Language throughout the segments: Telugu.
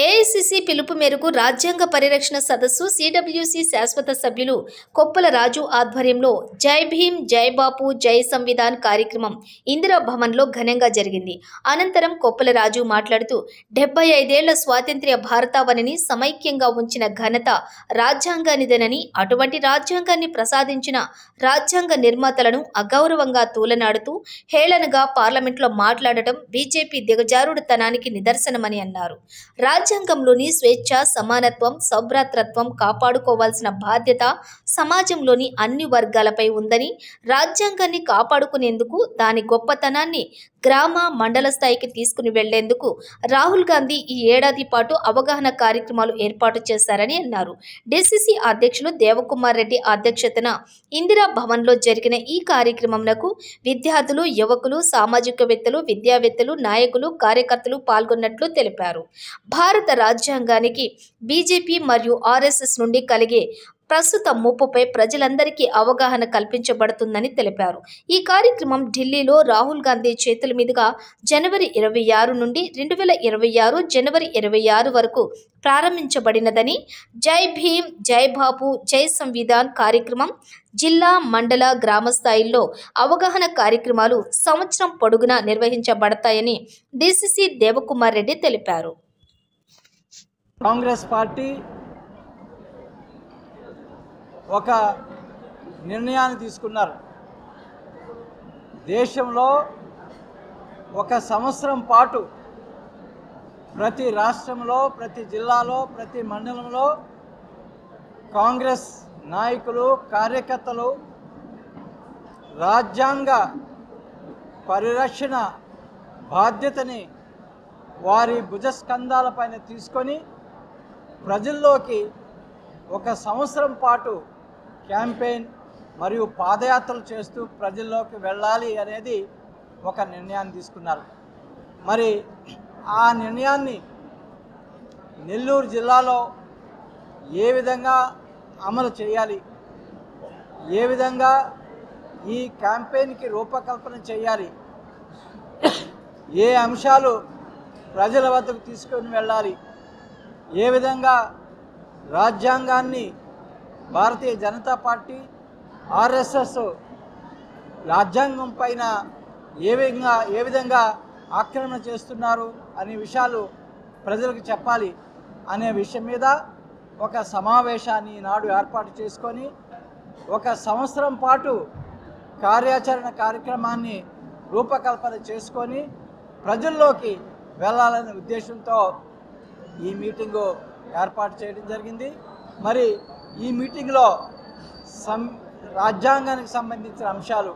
ఏఐసిసి పిలుపు మేరకు రాజ్యాంగ పరిరక్షణ సదస్సు సిడబ్ల్యూసి శాశ్వత సభ్యులు కొప్పుల రాజు ఆధ్వర్యంలో జై భీమ్ జై బాపు జై సంవిధాన్ కార్యక్రమం ఇందిరా భవన్లో ఘనంగా జరిగింది. అనంతరం కొప్పుల రాజు మాట్లాడుతూ 75 ఏళ్ల స్వాతంత్ర్య భారతావనిని సమైక్యంగా ఉంచిన ఘనత రాజ్యాంగానిదేనని, అటువంటి రాజ్యాంగాన్ని ప్రసాదించిన రాజ్యాంగ నిర్మాతలను అగౌరవంగా తూలనాడుతూ హేళనగా పార్లమెంట్లో మాట్లాడటం బీజేపీ దిగజారుడుతనానికి నిదర్శనమని అన్నారు. రాజ్యాంగంలోని స్వేచ్ఛ, సమానత్వం, సౌభ్రాతృత్వం కాపాడుకోవాల్సిన బాధ్యత సమాజంలోని అన్ని వర్గాలపై ఉందని, రాజ్యాంగాన్ని కాపాడుకునేందుకు దాని గొప్పతనాన్ని గ్రామ, మండల స్థాయికి తీసుకుని వెళ్లేందుకు రాహుల్ గాంధీ ఈ ఏడాది పాటు అవగాహన కార్యక్రమాలు ఏర్పాటు చేశారని అన్నారు. డీసీసీ అధ్యక్షులు దేవకుమార్ రెడ్డి అధ్యక్షతన ఇందిరా భవన్లో జరిగిన ఈ కార్యక్రమంలో విద్యార్థులు, యువకులు, సామాజికవేత్తలు, విద్యావేత్తలు, నాయకులు, కార్యకర్తలు పాల్గొన్నట్లు తెలిపారు. భారత రాజ్యాంగానికి బీజేపీ మరియు ఆర్ఎస్ఎస్ నుండి కలిగే ప్రస్తుత ముప్పుపై ప్రజలందరికీ అవగాహన కల్పించబడుతుందని తెలిపారు. ఈ కార్యక్రమం ఢిల్లీలో రాహుల్ గాంధీ చేతుల మీదుగా జనవరి 26 నుండి 2026 జనవరి 26 వరకు ప్రారంభించబడినదని, జై భీమ్ జై బాపు జై సంవిధాన్ కార్యక్రమం జిల్లా, మండల, గ్రామ స్థాయిల్లో అవగాహన కార్యక్రమాలు సంవత్సరం పొడుగునా నిర్వహించబడతాయని డీసీసీ దేవకుమార్ రెడ్డి తెలిపారు. కాంగ్రెస్ పార్టీ ఒక నిర్ణయాన్ని తీసుకున్నారు. దేశంలో ఒక సంవత్సరం పాటు ప్రతి రాష్ట్రంలో, ప్రతి జిల్లాలో, ప్రతి మండలంలో కాంగ్రెస్ నాయకులు, కార్యకర్తలు రాజ్యాంగ పరిరక్షణ బాధ్యతని వారి భుజస్కంధాలపైన తీసుకొని ప్రజల్లోకి ఒక సంవత్సరం పాటు క్యాంపెయిన్ మరియు పాదయాత్రలు చేస్తూ ప్రజల్లోకి వెళ్ళాలి అనేది ఒక నిర్ణయాన్ని తీసుకున్నారు. మరి ఆ నిర్ణయాన్ని నెల్లూరు జిల్లాలో ఏ విధంగా అమలు చేయాలి, ఏ విధంగా ఈ క్యాంపెయిన్కి రూపకల్పన చేయాలి, ఏ అంశాలు ప్రజల వద్దకు తీసుకొని వెళ్ళాలి, ఏ విధంగా రాజ్యాంగాన్ని భారతీయ జనతా పార్టీ, ఆర్ఎస్ఎస్ రాజ్యాంగం పైన ఏ విధంగా ఆక్రమణ చేస్తున్నారు అనే విషయాలు ప్రజలకు చెప్పాలి అనే విషయం మీద ఒక సమావేశాన్ని నాడు ఏర్పాటు చేసుకొని ఒక సంవత్సరం పాటు కార్యాచరణ కార్యక్రమాన్ని రూపకల్పన చేసుకొని ప్రజల్లోకి వెళ్ళాలనే ఉద్దేశంతో ఈ మీటింగు ఏర్పాటు చేయడం జరిగింది. మరి ఈ మీటింగ్లో రాజ్యాంగానికి సంబంధించిన అంశాలు,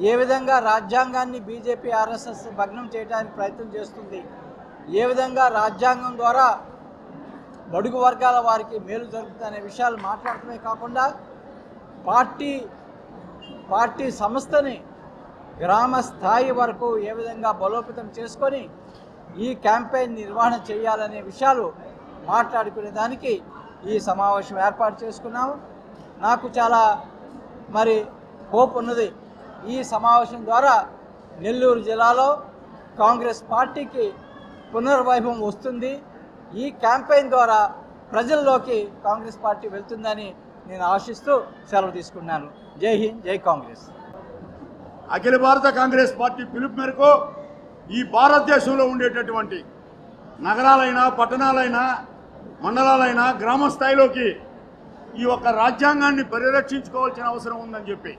ఏ విధంగా రాజ్యాంగాన్ని బీజేపీ, ఆర్ఎస్ఎస్ భగ్నం చేయడానికి ప్రయత్నం చేస్తుంది, ఏ విధంగా రాజ్యాంగం ద్వారా బడుగు వర్గాల వారికి మేలు జరుగుతుందనే విషయాలు మాట్లాడటమే కాకుండా పార్టీ సంస్థని గ్రామ స్థాయి వరకు ఏ విధంగా బలోపేతం చేసుకొని ఈ క్యాంపెయిన్ నిర్వహణ చేయాలనే విషయాలు మాట్లాడుకునే దానికి ఈ సమావేశం ఏర్పాటు చేసుకున్నాము. నాకు చాలా హోప్ ఉన్నది. ఈ సమావేశం ద్వారా నెల్లూరు జిల్లాలో కాంగ్రెస్ పార్టీకి పునర్వైభవం వస్తుంది. ఈ క్యాంపెయిన్ ద్వారా ప్రజల్లోకి కాంగ్రెస్ పార్టీ వెళ్తుందని నేను ఆశిస్తూ సెలవు తీసుకున్నాను. జై హింద్, జై కాంగ్రెస్. అఖిల భారత కాంగ్రెస్ పార్టీ పిలుపు మేరకు ఈ భారతదేశంలో ఉండేటటువంటి నగరాలైనా, పట్టణాలైనా, మండలాలైనా, గ్రామ స్థాయిలోకి ఈ ఒక్క రాజ్యాంగాన్ని పరిరక్షించుకోవాల్సిన అవసరం ఉందని చెప్పి,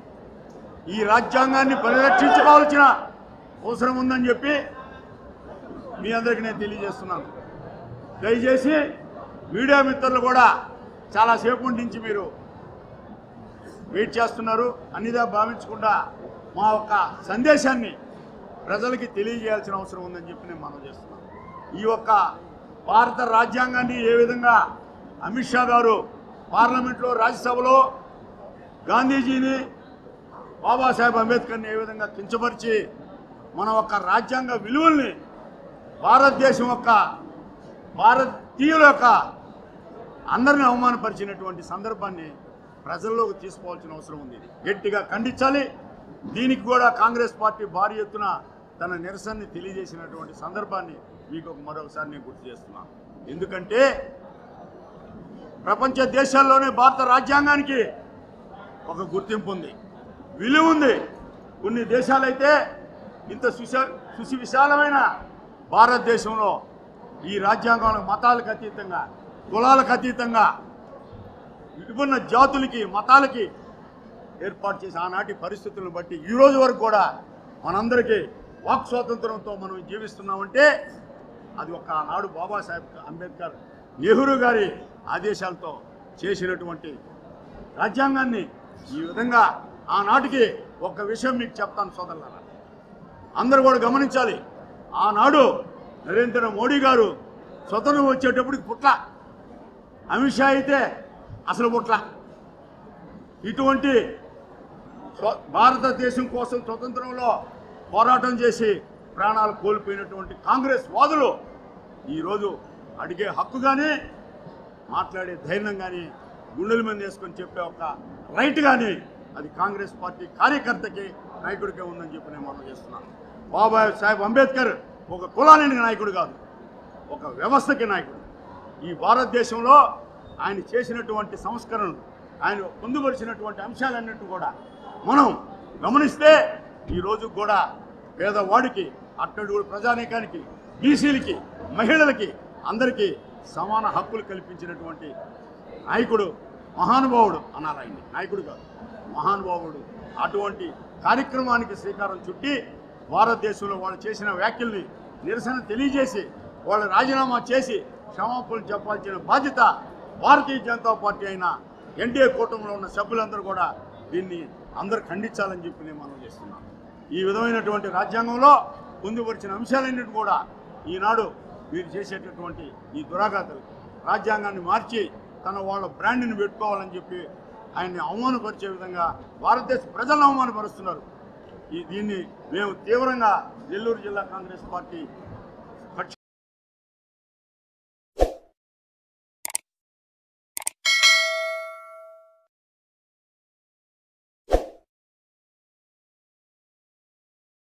ఈ రాజ్యాంగాన్ని పరిరక్షించుకోవాల్సిన అవసరం ఉందని చెప్పి మీ అందరికీ నేను తెలియజేస్తున్నాను. దయచేసి మీడియా మిత్రులు కూడా చాలాసేపు నుంచి మీరు వెయిట్ చేస్తున్నారు. అన్నిదా భావించకుండా మా యొక్క సందేశాన్ని ప్రజలకి తెలియజేయాల్సిన అవసరం ఉందని చెప్పి నేను మనం చేస్తున్నాను. ఈ యొక్క భారత రాజ్యాంగాన్ని ఏ విధంగా అమిత్ షా గారు పార్లమెంట్లో, రాజ్యసభలో గాంధీజీని, బాబాసాహెబ్ అంబేద్కర్ని ఏ విధంగా కించపరిచి మన యొక్క రాజ్యాంగ విలువల్ని భారతదేశం యొక్క భారతీయుల యొక్క అందరిని అవమానపరిచినటువంటి సందర్భాన్ని ప్రజల్లోకి తీసుకోవాల్సిన అవసరం ఉంది. గట్టిగా ఖండించాలి. దీనికి కూడా కాంగ్రెస్ పార్టీ భారీ ఎత్తున తన నిరసనని తెలియజేసినటువంటి సందర్భాన్ని మీకు మరొకసారి నేను గుర్తు చేస్తున్నాను. ఎందుకంటే ప్రపంచ దేశాల్లోనే భారత రాజ్యాంగానికి ఒక గుర్తింపు ఉంది, విలువ ఉంది. కొన్ని దేశాలైతే ఇంత సువిశాలమైన భారతదేశంలో ఈ రాజ్యాంగంలో మతాలకు అతీతంగా, కులాలకు అతీతంగా, విభిన్న జాతులకి, మతాలకి ఏర్పాటు చేసి ఆనాటి పరిస్థితులను బట్టి ఈ రోజు వరకు కూడా మనందరికీ వాక్ స్వాతంత్రంతో మనం జీవిస్తున్నామంటే అది ఒక ఆనాడు బాబాసాహెబ్ అంబేద్కర్, నెహ్రూ గారి ఆదేశాలతో చేసినటువంటి రాజ్యాంగాన్ని. ఈ విధంగా ఆనాటికి ఒక విషయం మీకు చెప్తాను సోదరులారా, అందరూ కూడా గమనించాలి. ఆనాడు నరేంద్ర మోడీ గారు స్వతంత్రం వచ్చేటప్పటికి పుట్ల, అమిత్ షా అయితే అసలు పుట్ల. ఇటువంటి భారతదేశం కోసం స్వతంత్రంలో పోరాటం చేసి ప్రాణాలు కోల్పోయినటువంటి కాంగ్రెస్ వాదులు ఈరోజు అడిగే హక్కు కానీ, మాట్లాడే ధైర్యం కానీ, గుండెల మీద వేసుకొని చెప్పే ఒక రైట్ కానీ అది కాంగ్రెస్ పార్టీ కార్యకర్తకి, నాయకుడికే ఉందని చెప్పి నేను మనం చేస్తున్నాను. బాబాసాహెబ్ అంబేద్కర్ ఒక కులానికి నాయకుడు కాదు, ఒక వ్యవస్థకి నాయకుడు. ఈ భారతదేశంలో ఆయన చేసినటువంటి సంస్కరణలు, ఆయన పొందుపరిచినటువంటి అంశాలన్నింటి కూడా మనం గమనిస్తే ఈరోజు కూడా పేదవాడికి, అట్టడుగు ప్రజానీకానికి, బీసీలకి, మహిళలకి అందరికీ సమాన హక్కులు కల్పించినటువంటి నాయకుడు, మహానుభావుడు అనాలి ఆయన్ని, నాయకుడు కాదు మహానుభావుడు. అటువంటి కార్యక్రమానికి శ్రీకారం చుట్టి భారతదేశంలో వాళ్ళు చేసిన వ్యాఖ్యల్ని నిరసన తెలియజేసి వాళ్ళు రాజీనామా చేసి క్షమాపణలు చెప్పాల్సిన బాధ్యత భారతీయ జనతా పార్టీ అయిన ఎన్డీఏ కూటమిలో ఉన్న సభ్యులందరూ కూడా దీన్ని అందరూ ఖండించాలని చెప్పి నేను మనం చేస్తున్నాను. ఈ విధమైనటువంటి రాజ్యాంగంలో పొందుపరిచిన అంశాలన్నింటి కూడా ఈనాడు వీరు చేసేటటువంటి ఈ దురాఘాతలు రాజ్యాంగాన్ని మార్చి తన వాళ్ళ బ్రాండ్ని పెట్టుకోవాలని చెప్పి ఆయన్ని అవమానపరిచే విధంగా భారతదేశ ప్రజలను అవమానపరుస్తున్నారు. దీన్ని మేము తీవ్రంగా నెల్లూరు జిల్లా కాంగ్రెస్ పార్టీ